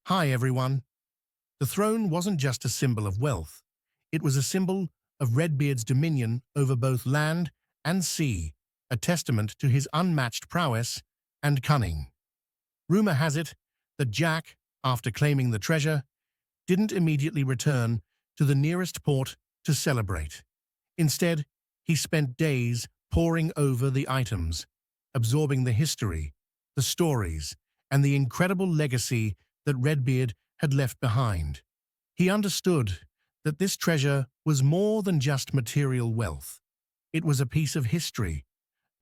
Hi, everyone. The throne wasn't just a symbol of wealth. It was a symbol of Redbeard's dominion over both land and sea, a testament to his unmatched prowess and cunning. Rumor has it that Jack, after claiming the treasure, didn't immediately return to the nearest port to celebrate. Instead, he spent days poring over the items, absorbing the history, the stories, and the incredible legacy that Redbeard had left behind. He understood that this treasure was more than just material wealth. It was a piece of history,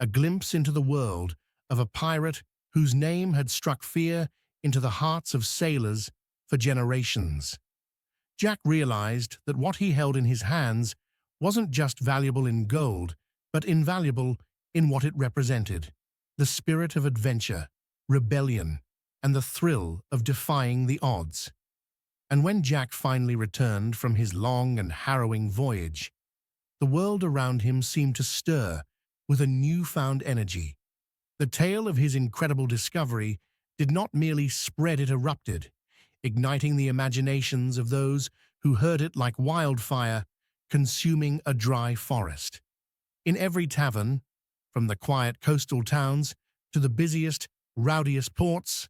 a glimpse into the world of a pirate whose name had struck fear into the hearts of sailors for generations. Jack realized that what he held in his hands wasn't just valuable in gold, but invaluable in what it represented: the spirit of adventure, rebellion, and the thrill of defying the odds. And when Jack finally returned from his long and harrowing voyage, the world around him seemed to stir with a newfound energy. The tale of his incredible discovery did not merely spread, it erupted, igniting the imaginations of those who heard it like wildfire, consuming a dry forest. In every tavern, from the quiet coastal towns to the busiest, rowdiest ports,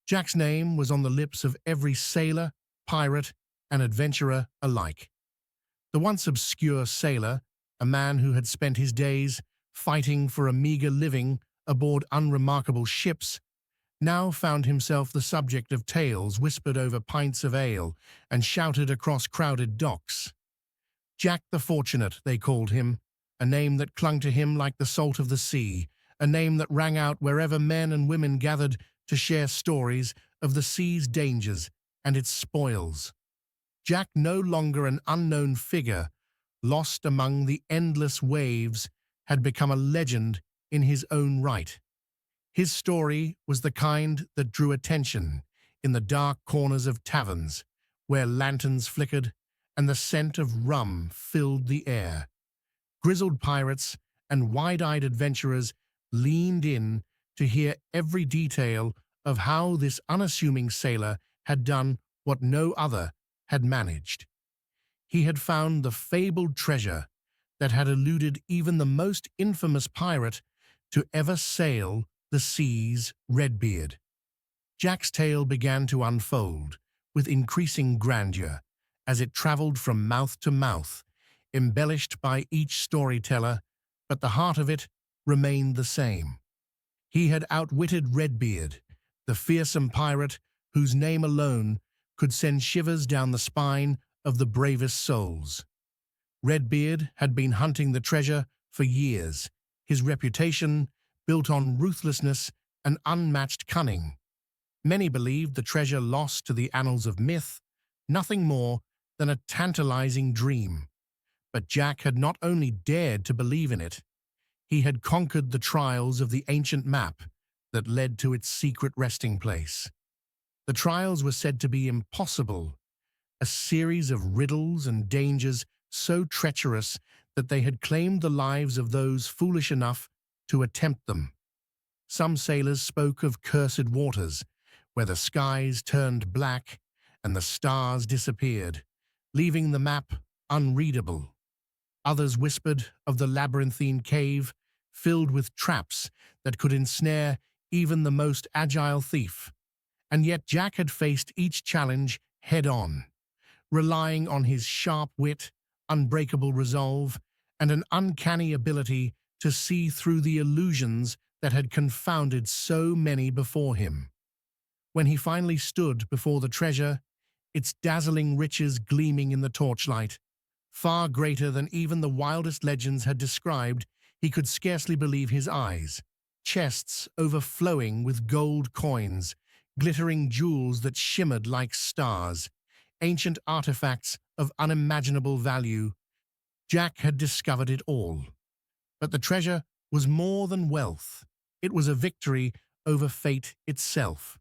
Jack's name was on the lips of every sailor, pirate, and adventurer alike. The once obscure sailor, a man who had spent his days fighting for a meager living aboard unremarkable ships, now found himself the subject of tales whispered over pints of ale and shouted across crowded docks. Jack the Fortunate, they called him, a name that clung to him like the salt of the sea, a name that rang out wherever men and women gathered to share stories of the sea's dangers and its spoils. Jack, no longer an unknown figure, lost among the endless waves, had become a legend in his own right. His story was the kind that drew attention in the dark corners of taverns, where lanterns flickered and the scent of rum filled the air. Grizzled pirates and wide-eyed adventurers leaned in to hear every detail of how this unassuming sailor had done what no other had managed. He had found the fabled treasure that had eluded even the most infamous pirate to ever sail the seas, Redbeard. Jack's tale began to unfold with increasing grandeur as it traveled from mouth to mouth, embellished by each storyteller, but the heart of it remained the same. He had outwitted Redbeard, the fearsome pirate whose name alone could send shivers down the spine of the bravest souls. Redbeard had been hunting the treasure for years, his reputation built on ruthlessness and unmatched cunning. Many believed the treasure lost to the annals of myth, nothing more than a tantalizing dream. But Jack had not only dared to believe in it, he had conquered the trials of the ancient map that led to its secret resting place. The trials were said to be impossible, a series of riddles and dangers so treacherous that they had claimed the lives of those foolish enough to attempt them. Some sailors spoke of cursed waters, where the skies turned black and the stars disappeared, leaving the map unreadable. Others whispered of the labyrinthine cave filled with traps that could ensnare even the most agile thief. And yet Jack had faced each challenge head-on, relying on his sharp wit, unbreakable resolve, and an uncanny ability to see through the illusions that had confounded so many before him. When he finally stood before the treasure, its dazzling riches gleaming in the torchlight, far greater than even the wildest legends had described, he could scarcely believe his eyes. Chests overflowing with gold coins, glittering jewels that shimmered like stars, ancient artifacts of unimaginable value. Jack had discovered it all. But the treasure was more than wealth. It was a victory over fate itself.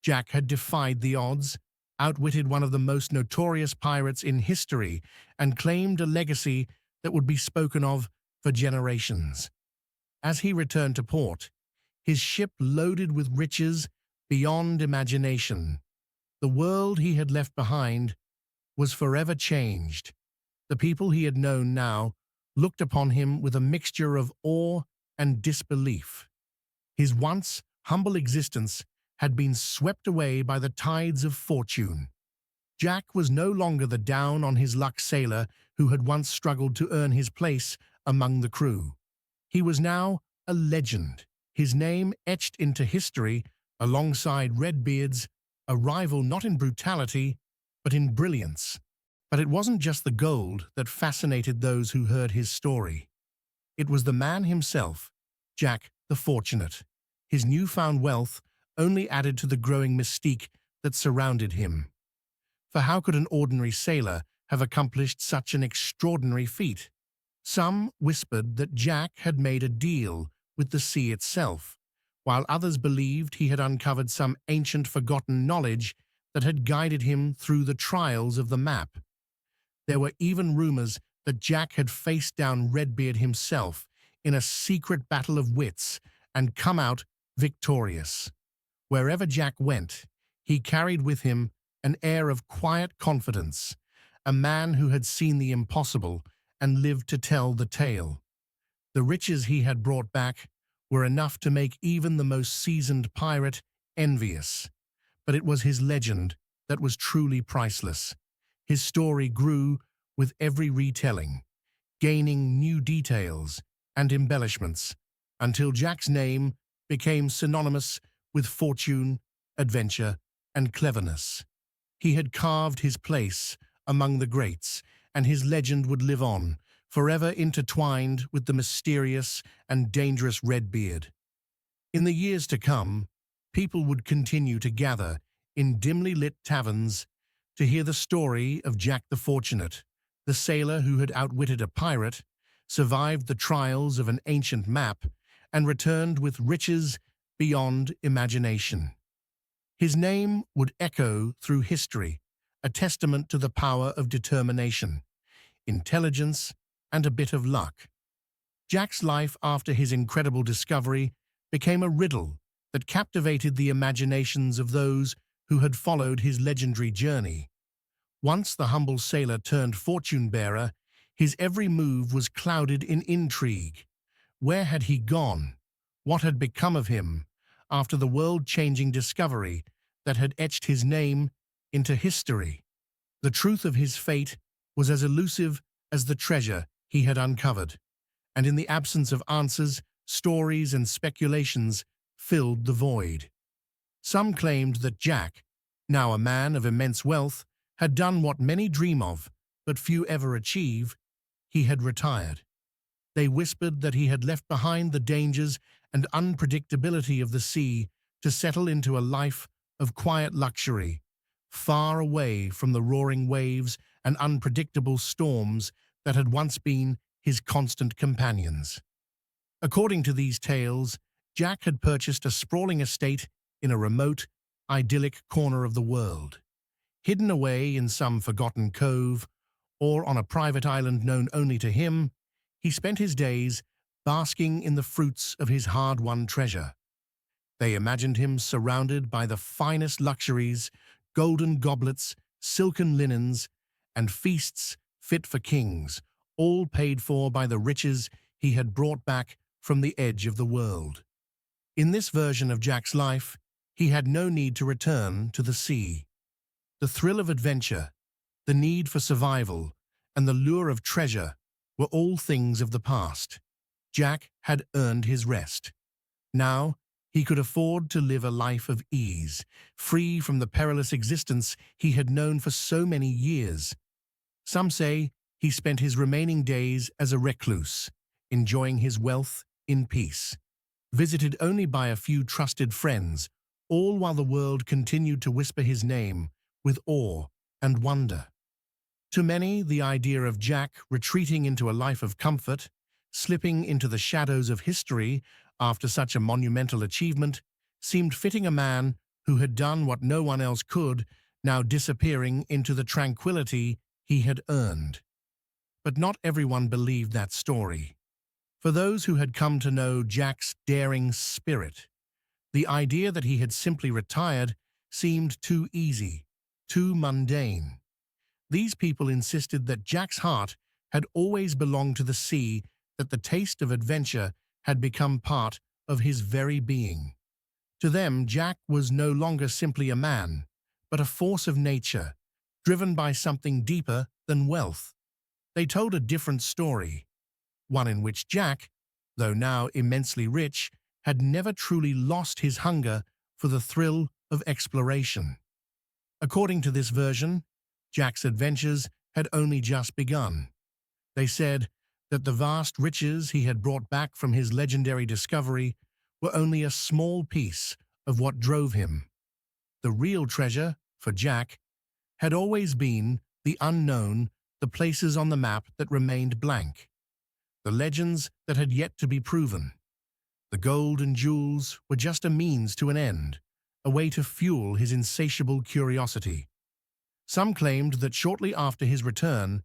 Jack had defied the odds, outwitted one of the most notorious pirates in history, and claimed a legacy that would be spoken of for generations. As he returned to port, his ship loaded with riches beyond imagination, The world he had left behind was forever changed. The people he had known now looked upon him with a mixture of awe and disbelief. His once humble existence had been swept away by the tides of fortune. Jack was no longer the down-on-his-luck sailor who had once struggled to earn his place among the crew. He was now a legend, his name etched into history alongside Redbeard's, a rival not in brutality, but in brilliance. But it wasn't just the gold that fascinated those who heard his story. It was the man himself, Jack the Fortunate. His newfound wealth only added to the growing mystique that surrounded him. For how could an ordinary sailor have accomplished such an extraordinary feat? Some whispered that Jack had made a deal with the sea itself, while others believed he had uncovered some ancient forgotten knowledge that had guided him through the trials of the map. There were even rumors that Jack had faced down Redbeard himself in a secret battle of wits and come out victorious. Wherever Jack went, he carried with him an air of quiet confidence, a man who had seen the impossible and lived to tell the tale. The riches he had brought back were enough to make even the most seasoned pirate envious. But it was his legend that was truly priceless. His story grew with every retelling, gaining new details and embellishments, until Jack's name became synonymous with fortune, adventure, and cleverness. He had carved his place among the greats, and his legend would live on, forever intertwined with the mysterious and dangerous Redbeard. In the years to come, people would continue to gather in dimly lit taverns to hear the story of Jack the Fortunate, the sailor who had outwitted a pirate, survived the trials of an ancient map, and returned with riches beyond imagination. His name would echo through history, a testament to the power of determination, intelligence, and a bit of luck. Jack's life after his incredible discovery became a riddle that captivated the imaginations of those who had followed his legendary journey. Once the humble sailor turned fortune-bearer, his every move was clouded in intrigue. Where had he gone? What had become of him after the world-changing discovery that had etched his name into history? The truth of his fate was as elusive as the treasure he had uncovered, and in the absence of answers, stories and speculations filled the void. Some claimed that Jack, now a man of immense wealth, had done what many dream of, but few ever achieve. He had retired. They whispered that he had left behind the dangers and unpredictability of the sea to settle into a life of quiet luxury, far away from the roaring waves and unpredictable storms that had once been his constant companions. According to these tales, Jack had purchased a sprawling estate in a remote, idyllic corner of the world. Hidden away in some forgotten cove, or on a private island known only to him, he spent his days basking in the fruits of his hard-won treasure. They imagined him surrounded by the finest luxuries, golden goblets, silken linens, and feasts fit for kings, all paid for by the riches he had brought back from the edge of the world. In this version of Jack's life, he had no need to return to the sea. The thrill of adventure, the need for survival, and the lure of treasure were all things of the past. Jack had earned his rest. Now, he could afford to live a life of ease, free from the perilous existence he had known for so many years. Some say he spent his remaining days as a recluse, enjoying his wealth in peace, visited only by a few trusted friends, all while the world continued to whisper his name with awe and wonder. To many, the idea of Jack retreating into a life of comfort, slipping into the shadows of history after such a monumental achievement, seemed fitting a man who had done what no one else could, now disappearing into the tranquility he had earned. But not everyone believed that story. For those who had come to know Jack's daring spirit, the idea that he had simply retired seemed too easy. too mundane. These people insisted that Jack's heart had always belonged to the sea, that the taste of adventure had become part of his very being. To them, Jack was no longer simply a man, but a force of nature, driven by something deeper than wealth. They told a different story, one in which Jack, though now immensely rich, had never truly lost his hunger for the thrill of exploration. According to this version, Jack's adventures had only just begun. They said that the vast riches he had brought back from his legendary discovery were only a small piece of what drove him. The real treasure, for Jack, had always been the unknown, the places on the map that remained blank, the legends that had yet to be proven. The gold and jewels were just a means to an end, a way to fuel his insatiable curiosity. Some claimed that shortly after his return,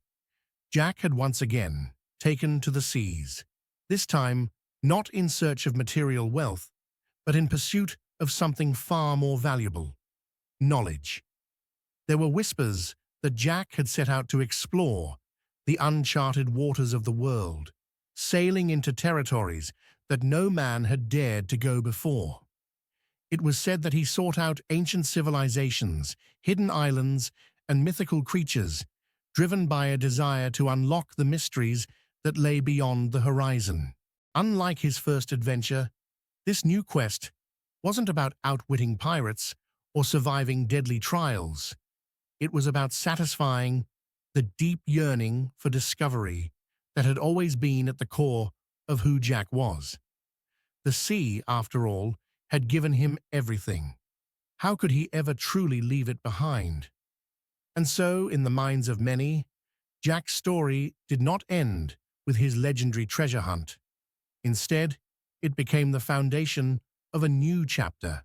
Jack had once again taken to the seas, this time not in search of material wealth, but in pursuit of something far more valuable: knowledge. There were whispers that Jack had set out to explore the uncharted waters of the world, sailing into territories that no man had dared to go before. It was said that he sought out ancient civilizations, hidden islands, and mythical creatures, driven by a desire to unlock the mysteries that lay beyond the horizon. Unlike his first adventure, this new quest wasn't about outwitting pirates or surviving deadly trials. It was about satisfying the deep yearning for discovery that had always been at the core of who Jack was. The sea, after all, had given him everything. How could he ever truly leave it behind? And so, in the minds of many, Jack's story did not end with his legendary treasure hunt. Instead, it became the foundation of a new chapter,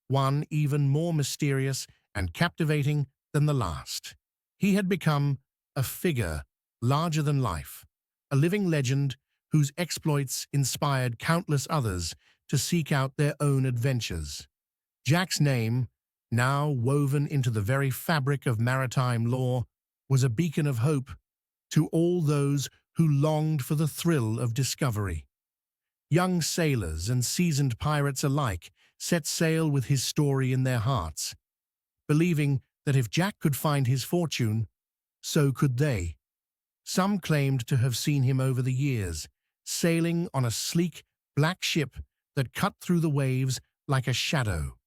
one even more mysterious and captivating than the last. He had become a figure larger than life, a living legend whose exploits inspired countless others to seek out their own adventures. Jack's name, now woven into the very fabric of maritime lore, was a beacon of hope to all those who longed for the thrill of discovery. Young sailors and seasoned pirates alike set sail with his story in their hearts, believing that if Jack could find his fortune, so could they. Some claimed to have seen him over the years, sailing on a sleek, black ship that cut through the waves like a shadow.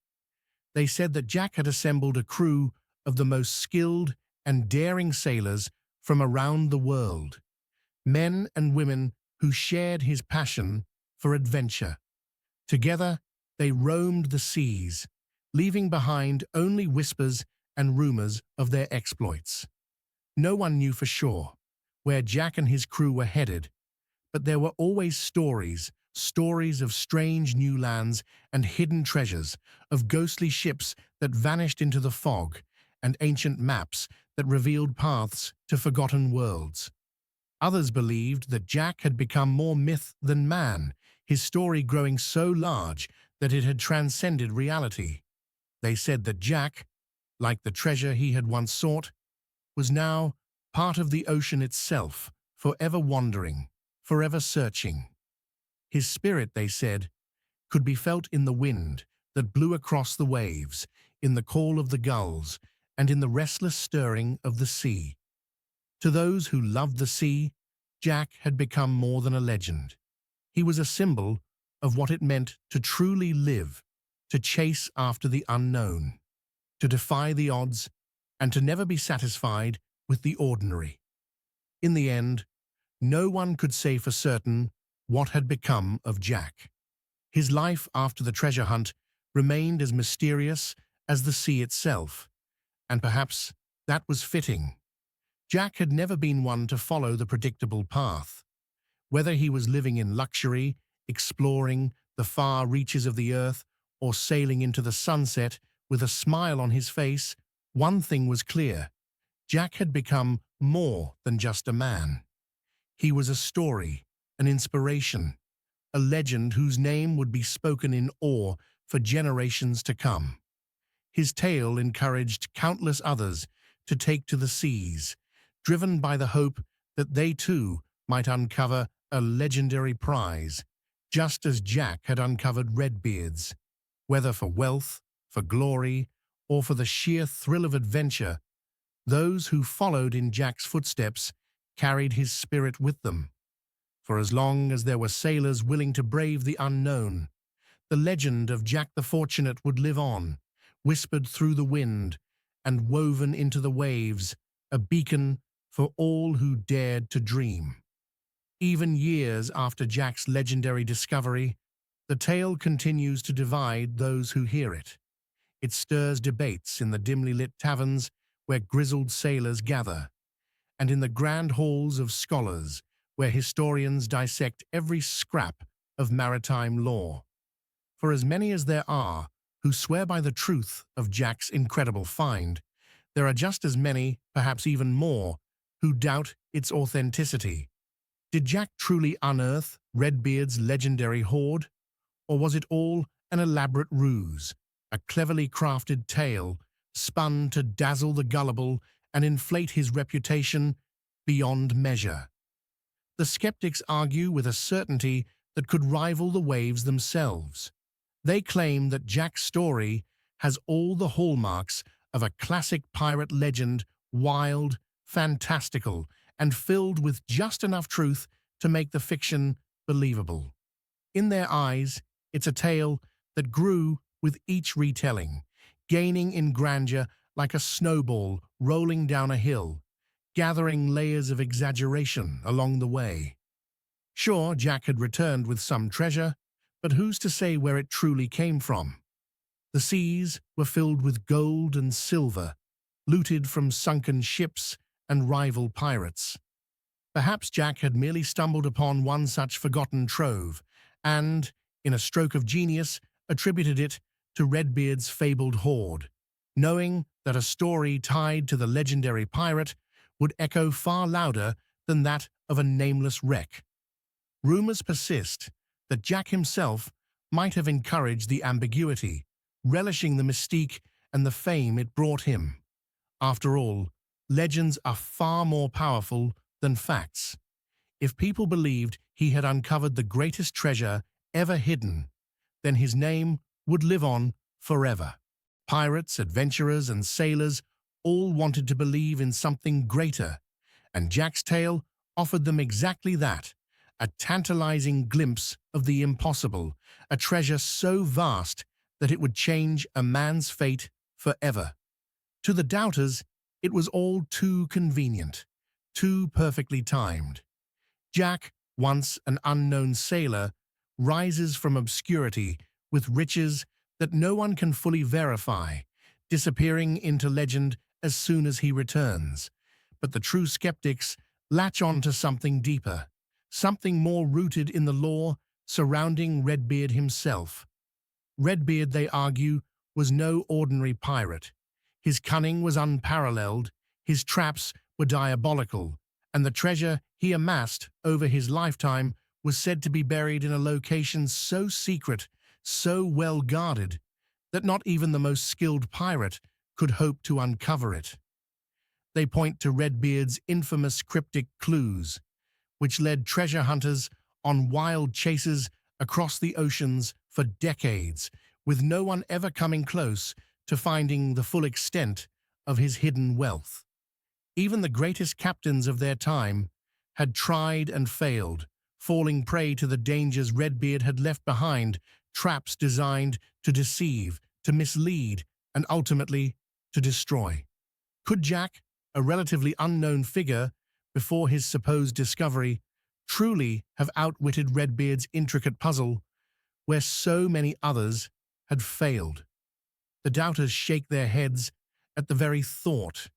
They said that Jack had assembled a crew of the most skilled and daring sailors from around the world, men and women who shared his passion for adventure. Together, they roamed the seas, leaving behind only whispers and rumors of their exploits. No one knew for sure where Jack and his crew were headed, but there were always stories of strange new lands and hidden treasures, of ghostly ships that vanished into the fog, and ancient maps that revealed paths to forgotten worlds. Others believed that Jack had become more myth than man, his story growing so large that it had transcended reality. They said that Jack, like the treasure he had once sought, was now part of the ocean itself, forever wandering, forever searching. His spirit, they said, could be felt in the wind that blew across the waves, in the call of the gulls, and in the restless stirring of the sea. To those who loved the sea, Jack had become more than a legend. He was a symbol of what it meant to truly live, to chase after the unknown, to defy the odds, and to never be satisfied with the ordinary. In the end, no one could say for certain what had become of Jack. His life after the treasure hunt remained as mysterious as the sea itself, and perhaps that was fitting. Jack had never been one to follow the predictable path. Whether he was living in luxury, exploring the far reaches of the earth, or sailing into the sunset with a smile on his face, one thing was clear: Jack had become more than just a man. He was a story, an inspiration, a legend whose name would be spoken in awe for generations to come. his tale encouraged countless others to take to the seas, driven by the hope that they too might uncover a legendary prize, just as Jack had uncovered Redbeard's. Whether for wealth, for glory, or for the sheer thrill of adventure, those who followed in Jack's footsteps carried his spirit with them. For as long as there were sailors willing to brave the unknown, the legend of Jack the Fortunate would live on, whispered through the wind and woven into the waves, a beacon for all who dared to dream. Even years after Jack's legendary discovery, the tale continues to divide those who hear it. It stirs debates in the dimly lit taverns where grizzled sailors gather, and in the grand halls of scholars where historians dissect every scrap of maritime lore. For as many as there are who swear by the truth of Jack's incredible find, there are just as many, perhaps even more, who doubt its authenticity. Did Jack truly unearth Redbeard's legendary hoard? Or was it all an elaborate ruse, a cleverly crafted tale spun to dazzle the gullible and inflate his reputation beyond measure? The skeptics argue with a certainty that could rival the waves themselves. They claim that Jack's story has all the hallmarks of a classic pirate legend, wild, fantastical, and filled with just enough truth to make the fiction believable. In their eyes, it's a tale that grew with each retelling, gaining in grandeur like a snowball rolling down a hill, gathering layers of exaggeration along the way. Sure, Jack had returned with some treasure, but who's to say where it truly came from? The seas were filled with gold and silver, looted from sunken ships and rival pirates. Perhaps Jack had merely stumbled upon one such forgotten trove, and, in a stroke of genius, attributed it to Redbeard's fabled hoard, knowing that a story tied to the legendary pirate would echo far louder than that of a nameless wreck. Rumors persist that Jack himself might have encouraged the ambiguity, relishing the mystique and the fame it brought him. After all, legends are far more powerful than facts. If people believed he had uncovered the greatest treasure ever hidden, then his name would live on forever. Pirates, adventurers, and sailors all wanted to believe in something greater, and Jack's tale offered them exactly that, a tantalizing glimpse of the impossible, a treasure so vast that it would change a man's fate forever. To the doubters, it was all too convenient, too perfectly timed. Jack, once an unknown sailor, rises from obscurity with riches that no one can fully verify, disappearing into legend as soon as he returns. But the true skeptics latch on to something deeper, something more rooted in the lore surrounding Redbeard himself. Redbeard, they argue, was no ordinary pirate. His cunning was unparalleled, his traps were diabolical, and the treasure he amassed over his lifetime was said to be buried in a location so secret, so well guarded, that not even the most skilled pirate could hope to uncover it. They point to Redbeard's infamous cryptic clues, which led treasure hunters on wild chases across the oceans for decades, with no one ever coming close to finding the full extent of his hidden wealth. Even the greatest captains of their time had tried and failed, falling prey to the dangers Redbeard had left behind, traps designed to deceive, to mislead, and ultimately to destroy. Could Jack, a relatively unknown figure before his supposed discovery, truly have outwitted Redbeard's intricate puzzle, where so many others had failed? The doubters shake their heads at the very thought.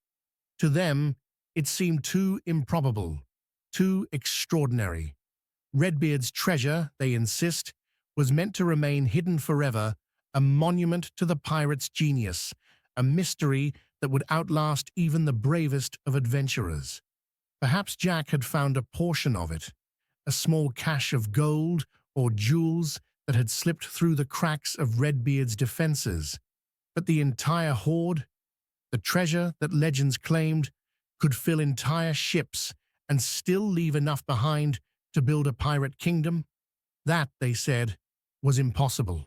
To them, it seemed too improbable, too extraordinary. Redbeard's treasure, they insist, was meant to remain hidden forever, a monument to the pirate's genius, a mystery that would outlast even the bravest of adventurers. Perhaps Jack had found a portion of it, a small cache of gold or jewels that had slipped through the cracks of Redbeard's defenses. But the entire hoard, the treasure that legends claimed, could fill entire ships and still leave enough behind to build a pirate kingdom? That, they said, was impossible.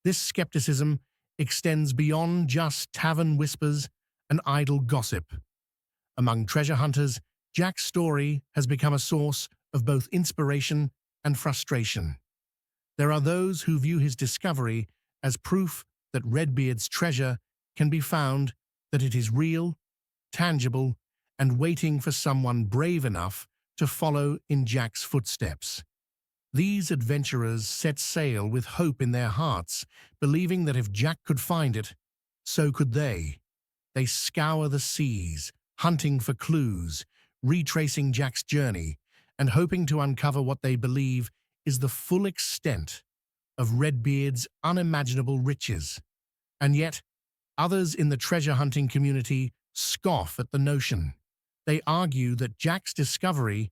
This skepticism extends beyond just tavern whispers and idle gossip. Among treasure hunters, Jack's story has become a source of both inspiration and frustration. There are those who view his discovery as proof that Redbeard's treasure can be found, that it is real, tangible, and waiting for someone brave enough to follow in Jack's footsteps. These adventurers set sail with hope in their hearts, believing that if Jack could find it, so could they. They scour the seas, hunting for clues, retracing Jack's journey, and hoping to uncover what they believe is the full extent of Redbeard's unimaginable riches. And yet, others in the treasure hunting community scoff at the notion. They argue that Jack's discovery,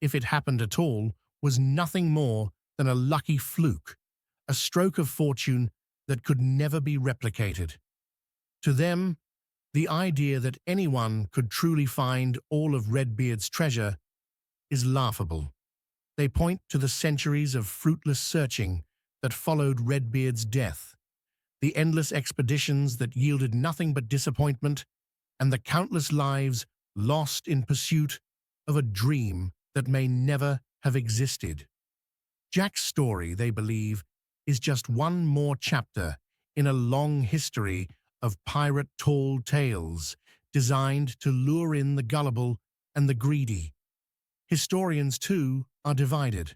if it happened at all, was nothing more than a lucky fluke, a stroke of fortune that could never be replicated. To them, the idea that anyone could truly find all of Redbeard's treasure is laughable. They point to the centuries of fruitless searching that followed Redbeard's death, the endless expeditions that yielded nothing but disappointment, and the countless lives lost in pursuit of a dream that may never have existed. Jack's story, they believe, is just one more chapter in a long history of pirate tall tales designed to lure in the gullible and the greedy. Historians, too, are divided.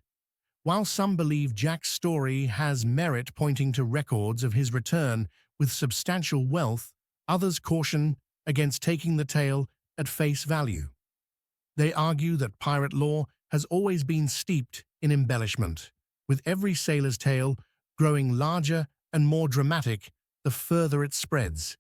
While some believe Jack's story has merit, pointing to records of his return with substantial wealth, others caution against taking the tale at face value. They argue that pirate lore has always been steeped in embellishment, with every sailor's tale growing larger and more dramatic the further it spreads.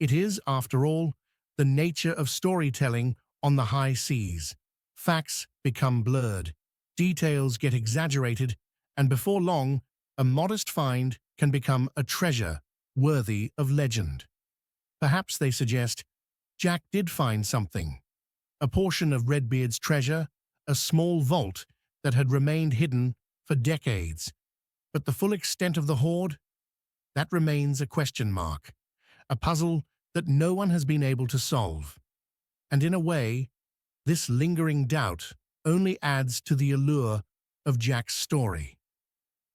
It is, after all, the nature of storytelling on the high seas. Facts become blurred, details get exaggerated, and before long, a modest find can become a treasure worthy of legend. Perhaps, they suggest, Jack did find something, a portion of Redbeard's treasure, a small vault that had remained hidden for decades. But the full extent of the hoard? That remains a question mark, a puzzle that no one has been able to solve. And in a way, this lingering doubt only adds to the allure of Jack's story.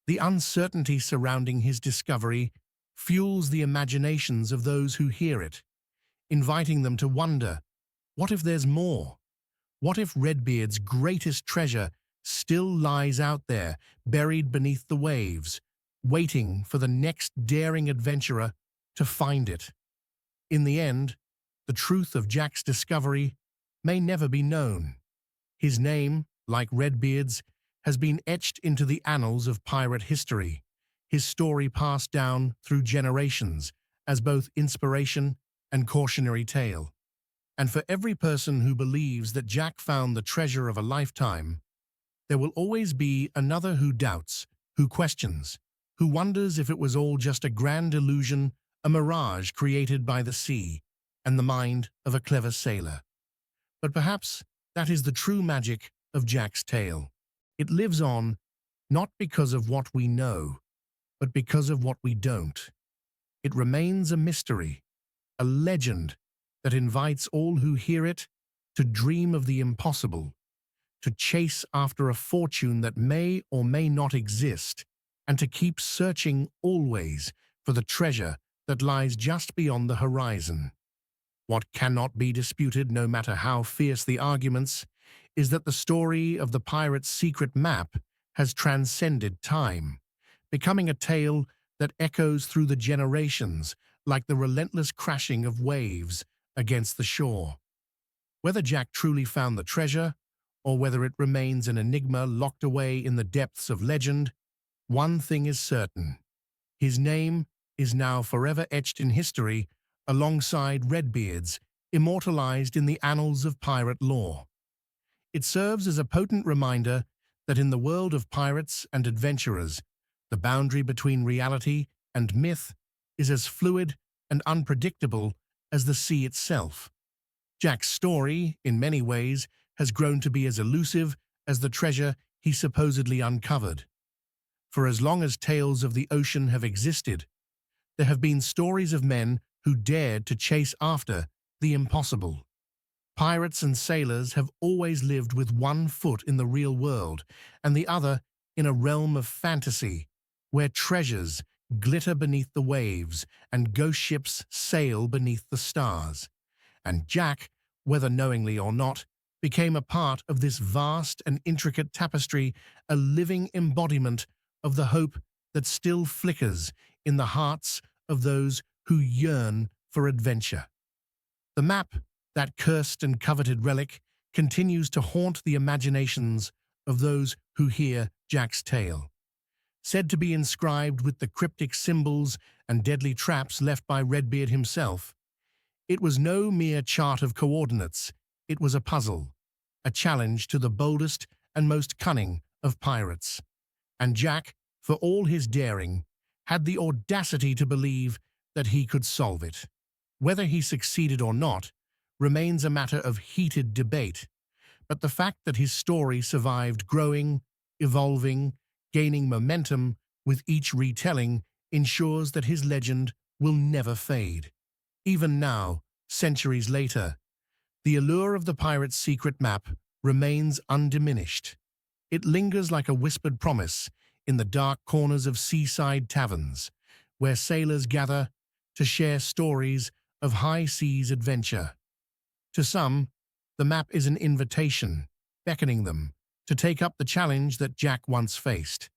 The uncertainty surrounding his discovery fuels the imaginations of those who hear it, inviting them to wonder, what if there's more? What if Redbeard's greatest treasure still lies out there, buried beneath the waves, waiting for the next daring adventurer to find it? In the end, the truth of Jack's discovery may never be known. His name, like Redbeard's, has been etched into the annals of pirate history, his story passed down through generations as both inspiration and cautionary tale. And for every person who believes that Jack found the treasure of a lifetime, there will always be another who doubts, who questions, who wonders if it was all just a grand illusion, a mirage created by the sea and the mind of a clever sailor. But perhaps that is the true magic of Jack's tale. It lives on, not because of what we know, but because of what we don't. It remains a mystery, a legend that invites all who hear it to dream of the impossible, to chase after a fortune that may or may not exist, and to keep searching always for the treasure that lies just beyond the horizon. What cannot be disputed, no matter how fierce the arguments, is that the story of the pirate's secret map has transcended time, becoming a tale that echoes through the generations like the relentless crashing of waves against the shore. Whether Jack truly found the treasure, or whether it remains an enigma locked away in the depths of legend, one thing is certain. His name is now forever etched in history alongside Redbeard's, immortalized in the annals of pirate lore. It serves as a potent reminder that in the world of pirates and adventurers, the boundary between reality and myth is as fluid and unpredictable as the sea itself. Jack's story, in many ways, has grown to be as elusive as the treasure he supposedly uncovered. For as long as tales of the ocean have existed, there have been stories of men who dared to chase after the impossible. Pirates and sailors have always lived with one foot in the real world and the other in a realm of fantasy, where treasures glitter beneath the waves and ghost ships sail beneath the stars. And Jack, whether knowingly or not, became a part of this vast and intricate tapestry, a living embodiment of the hope that still flickers in the hearts of those who yearn for adventure. The map, that cursed and coveted relic, continues to haunt the imaginations of those who hear Jack's tale. Said to be inscribed with the cryptic symbols and deadly traps left by Redbeard himself, it was no mere chart of coordinates, it was a puzzle, a challenge to the boldest and most cunning of pirates. And Jack, for all his daring, had the audacity to believe that he could solve it. Whether he succeeded or not remains a matter of heated debate, but the fact that his story survived growing, evolving, gaining momentum with each retelling ensures that his legend will never fade. Even now, centuries later, the allure of the pirate's secret map remains undiminished. It lingers like a whispered promise in the dark corners of seaside taverns, where sailors gather to share stories of high seas adventure. To some, the map is an invitation, beckoning them to take up the challenge that Jack once faced,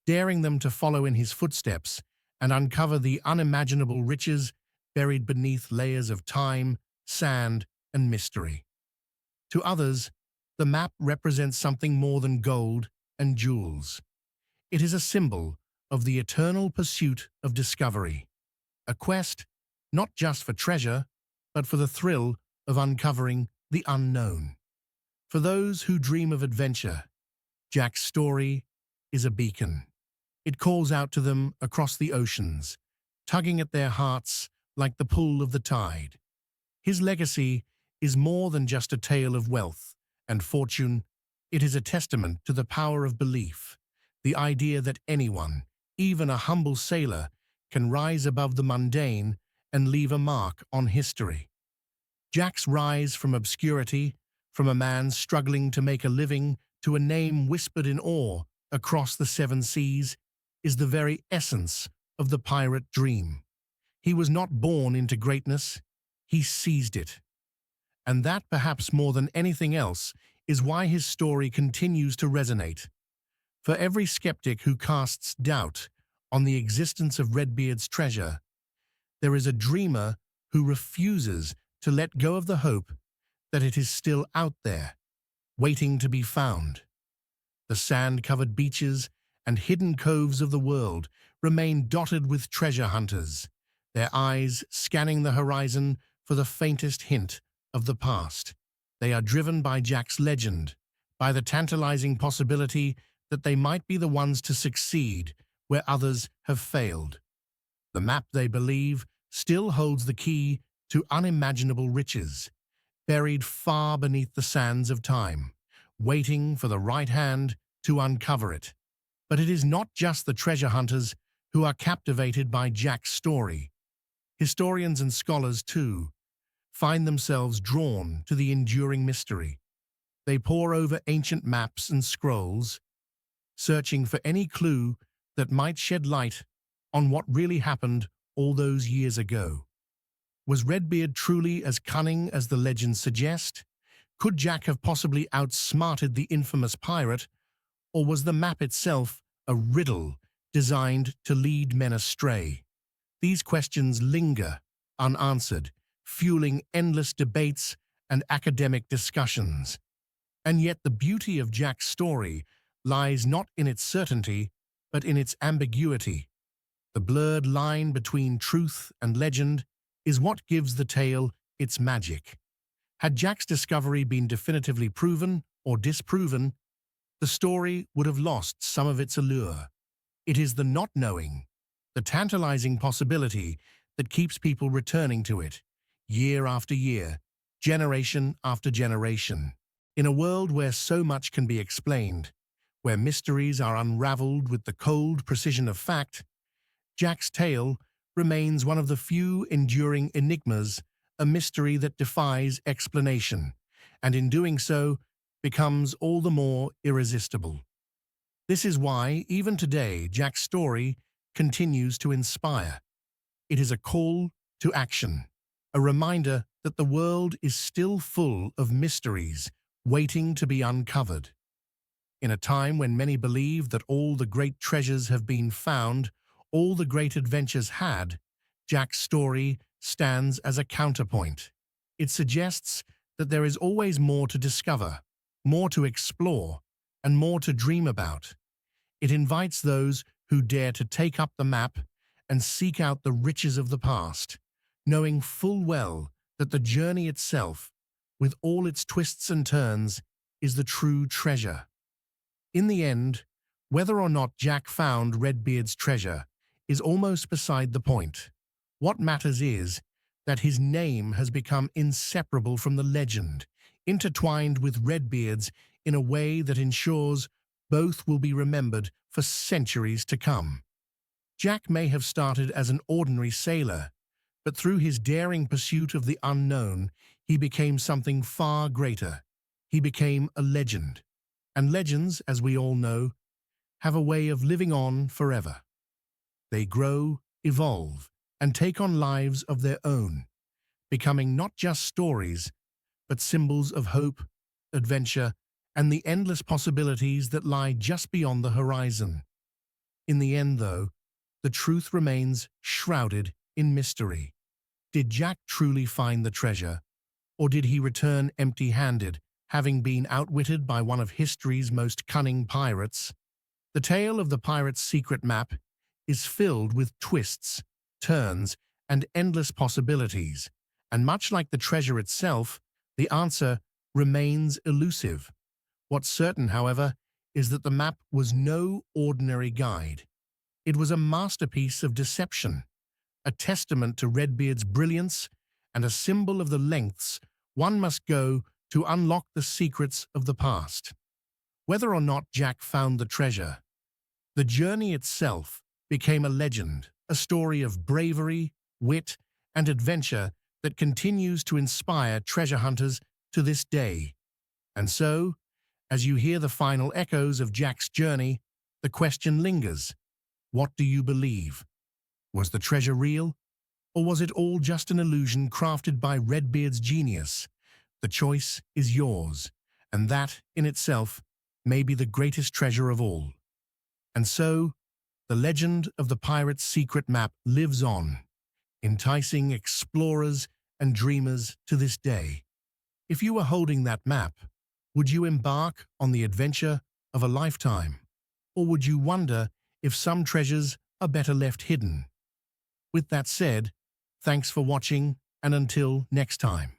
daring them to follow in his footsteps and uncover the unimaginable riches buried beneath layers of time, sand, and mystery. To others, the map represents something more than gold and jewels. It is a symbol of the eternal pursuit of discovery, a quest not just for treasure, but for the thrill of uncovering the unknown. For those who dream of adventure, Jack's story is a beacon. It calls out to them across the oceans, tugging at their hearts like the pull of the tide. His legacy is more than just a tale of wealth and fortune. It is a testament to the power of belief, the idea that anyone, even a humble sailor, can rise above the mundane and leave a mark on history. Jack's rise from obscurity, from a man struggling to make a living to a name whispered in awe across the seven seas, is the very essence of the pirate dream. He was not born into greatness, he seized it. And that, perhaps more than anything else, is why his story continues to resonate. For every skeptic who casts doubt on the existence of Redbeard's treasure, there is a dreamer who refuses to let go of the hope that it is still out there, waiting to be found. The sand-covered beaches and hidden coves of the world remain dotted with treasure hunters, their eyes scanning the horizon for the faintest hint of the past. They are driven by Jack's legend, by the tantalizing possibility that they might be the ones to succeed where others have failed. The map, they believe, still holds the key to unimaginable riches, buried far beneath the sands of time, waiting for the right hand to uncover it. But it is not just the treasure hunters who are captivated by Jack's story. Historians and scholars, too, find themselves drawn to the enduring mystery. They pore over ancient maps and scrolls, searching for any clue that might shed light on what really happened all those years ago. Was Redbeard truly as cunning as the legends suggest? Could Jack have possibly outsmarted the infamous pirate, or was the map itself a riddle designed to lead men astray? These questions linger unanswered, fueling endless debates and academic discussions. And yet the beauty of Jack's story lies not in its certainty, but in its ambiguity. The blurred line between truth and legend is what gives the tale its magic. Had Jack's discovery been definitively proven or disproven, the story would have lost some of its allure. It is the not knowing, the tantalizing possibility that keeps people returning to it, year after year, generation after generation. In a world where so much can be explained, where mysteries are unraveled with the cold precision of fact, Jack's tale remains one of the few enduring enigmas, a mystery that defies explanation, and in doing so, becomes all the more irresistible. This is why, even today, Jack's story continues to inspire. It is a call to action, a reminder that the world is still full of mysteries waiting to be uncovered. In a time when many believe that all the great treasures have been found, all the great adventures had, Jack's story stands as a counterpoint. It suggests that there is always more to discover, more to explore, and more to dream about. It invites those who dare to take up the map and seek out the riches of the past, knowing full well that the journey itself, with all its twists and turns, is the true treasure. In the end, whether or not Jack found Redbeard's treasure is almost beside the point. What matters is that his name has become inseparable from the legend, intertwined with Redbeard's in a way that ensures both will be remembered for centuries to come. Jack may have started as an ordinary sailor, but through his daring pursuit of the unknown, he became something far greater. He became a legend. And legends, as we all know, have a way of living on forever. They grow, evolve, and take on lives of their own, becoming not just stories, but symbols of hope, adventure, and the endless possibilities that lie just beyond the horizon. In the end, though, the truth remains shrouded in mystery. Did Jack truly find the treasure, or did he return empty-handed, having been outwitted by one of history's most cunning pirates? The tale of the pirate's secret map is filled with twists, turns, and endless possibilities, and much like the treasure itself, the answer remains elusive. What's certain, however, is that the map was no ordinary guide. It was a masterpiece of deception, a testament to Redbeard's brilliance and a symbol of the lengths one must go to unlock the secrets of the past. Whether or not Jack found the treasure, the journey itself became a legend, a story of bravery, wit, and adventure that continues to inspire treasure hunters to this day. And so, as you hear the final echoes of Jack's journey, the question lingers: what do you believe? Was the treasure real, or was it all just an illusion crafted by Redbeard's genius? The choice is yours, and that, in itself, may be the greatest treasure of all. And so, the legend of the pirate's secret map lives on, enticing explorers and dreamers to this day. If you were holding that map, would you embark on the adventure of a lifetime? Or would you wonder if some treasures are better left hidden? With that said, thanks for watching, and until next time.